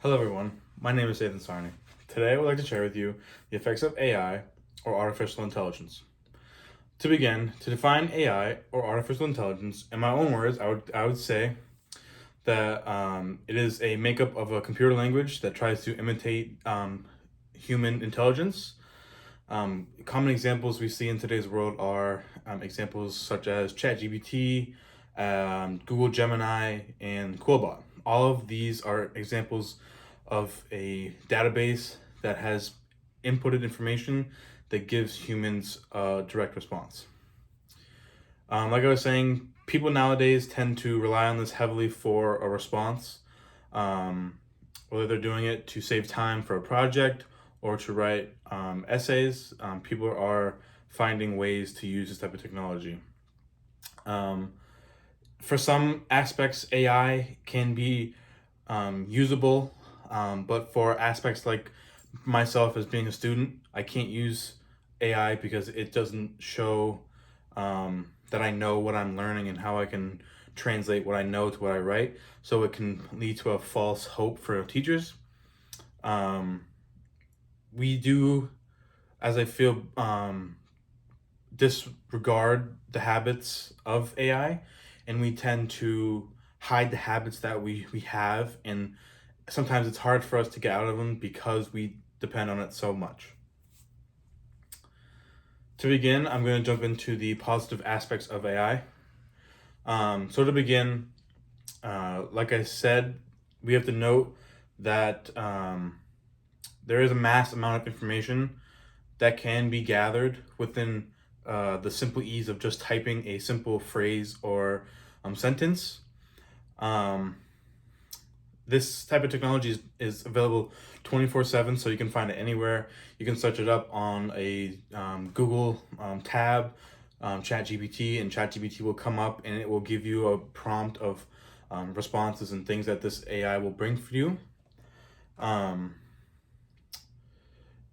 Hello everyone, my name is Ethan Sarni. Today I would like to share with you the effects of AI, or artificial intelligence. To begin, to define AI, or artificial intelligence, in my own words, I would say that it is a makeup of a computer language that tries to imitate human intelligence. Common examples we see in today's world are examples such as ChatGPT, Google Gemini, and Quillbot. All of these are examples of a database that has inputted information that gives humans a direct response. Like I was saying, people nowadays tend to rely on this heavily for a response, um, whether they're doing it to save time for a project or to write essays. People are finding ways to use this type of technology. Um, for some aspects, AI can be usable, but for aspects like myself as being a student, I can't use AI because it doesn't show that I know what I'm learning and how I can translate what I know to what I write. So it can lead to a false hope for teachers. Um, we do, as I feel, disregard the habits of AI, and we tend to hide the habits that we have, and sometimes it's hard for us to get out of them because we depend on it so much. To begin, I'm going to jump into the positive aspects of AI. So to begin, like I said, we have to note that there is a mass amount of information that can be gathered within the simple ease of just typing a simple phrase or sentence. Um, this type of technology is available 24/7, so you can find it anywhere. You can search it up on a Google tab, ChatGPT, and ChatGPT will come up and it will give you a prompt of responses and things that this AI will bring for you. Um,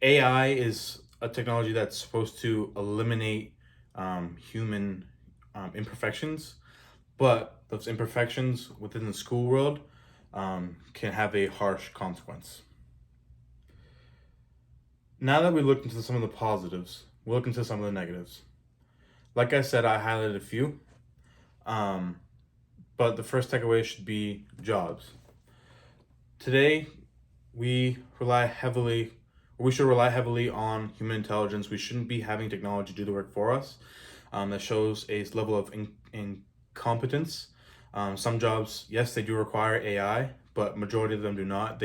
AI is a technology that's supposed to eliminate human imperfections, but those imperfections within the school world can have a harsh consequence. Now that we looked into some of the positives, we'll look into some of the negatives. Like I said, I highlighted a few, um, but the first takeaway should be jobs. Today, we rely heavily, or we should rely heavily on human intelligence. We shouldn't be having technology do the work for us. That shows a level of incompetence. Some jobs, yes, they do require AI, but majority of them do not.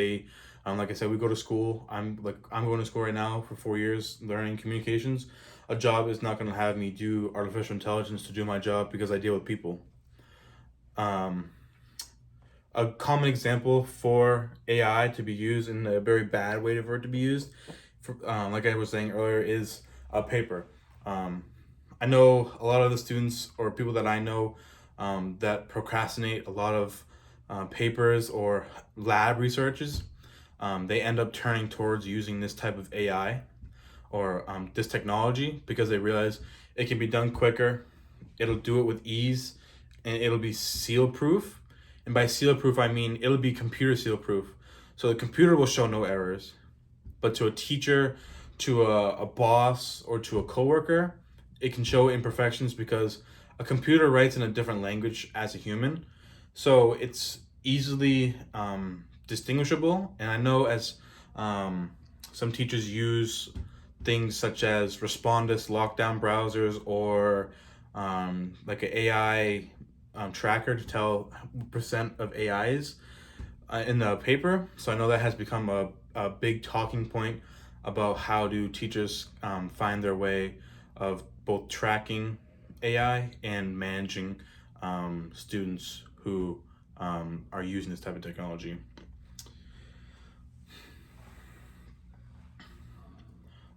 Like I said, we go to school. I'm going to school right now for 4 years learning communications. A job is not going to have me do artificial intelligence to do my job because I deal with people. Um, a common example for AI to be used in a very bad way for it to be used, like I was saying earlier, is a paper. Um, I know a lot of the students or people that I know that procrastinate a lot of papers or lab researches. They end up turning towards using this type of AI or this technology because they realize it can be done quicker, it'll do it with ease, and it'll be seal proof. And by seal proof, I mean it'll be computer seal proof. So the computer will show no errors. But to a teacher, to a boss, or to a coworker, it can show imperfections because a computer writes in a different language as a human. So it's easily distinguishable. And I know as some teachers use things such as Respondus lockdown browsers or like an AI tracker to tell percent of AIs in the paper. So I know that has become a big talking point about how do teachers find their way of both tracking AI and managing students who are using this type of technology.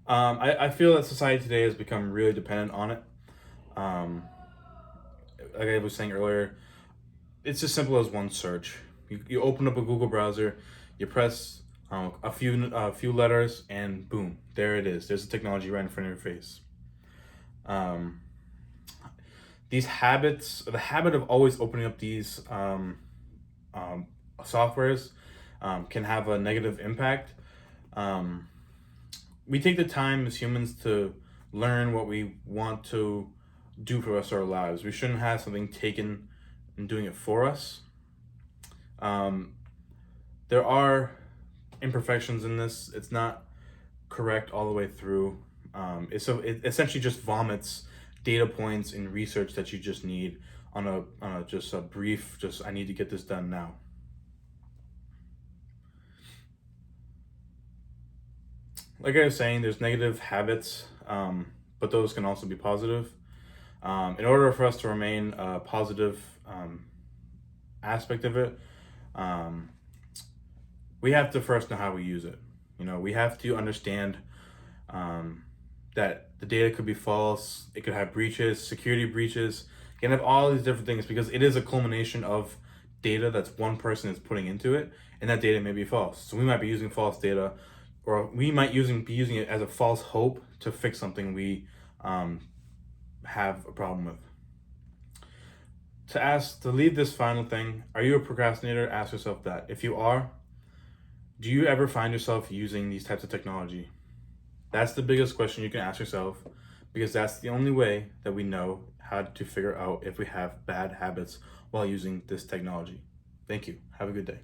I feel that society today has become really dependent on it. Um, like I was saying earlier, it's as simple as one search. You open up a Google browser, you press a few letters, and boom, there it is. There's the technology right in front of your face. Um, these habits, the habit of always opening up these um, softwares, can have a negative impact. We take the time as humans to learn what we want to do for the rest of our lives. We shouldn't have something taken and doing it for us. There are imperfections in this. It's not correct all the way through. It essentially just vomits data points and research that you just need on a just a brief, just I need to get this done now. Like I was saying, there's negative habits, but those can also be positive. In order for us to remain a positive aspect of it, we have to first know how we use it. We have to understand that the data could be false, it could have breaches, security breaches, it can have all these different things because it is a culmination of data that's one person is putting into it, and that data may be false. So we might be using false data, or we might be using it as a false hope to fix something we have a problem with. To leave this final thing, are you a procrastinator? Ask yourself that. If you are, do you ever find yourself using these types of technology? That's the biggest question you can ask yourself, because that's the only way that we know how to figure out if we have bad habits while using this technology. Thank you. Have a good day.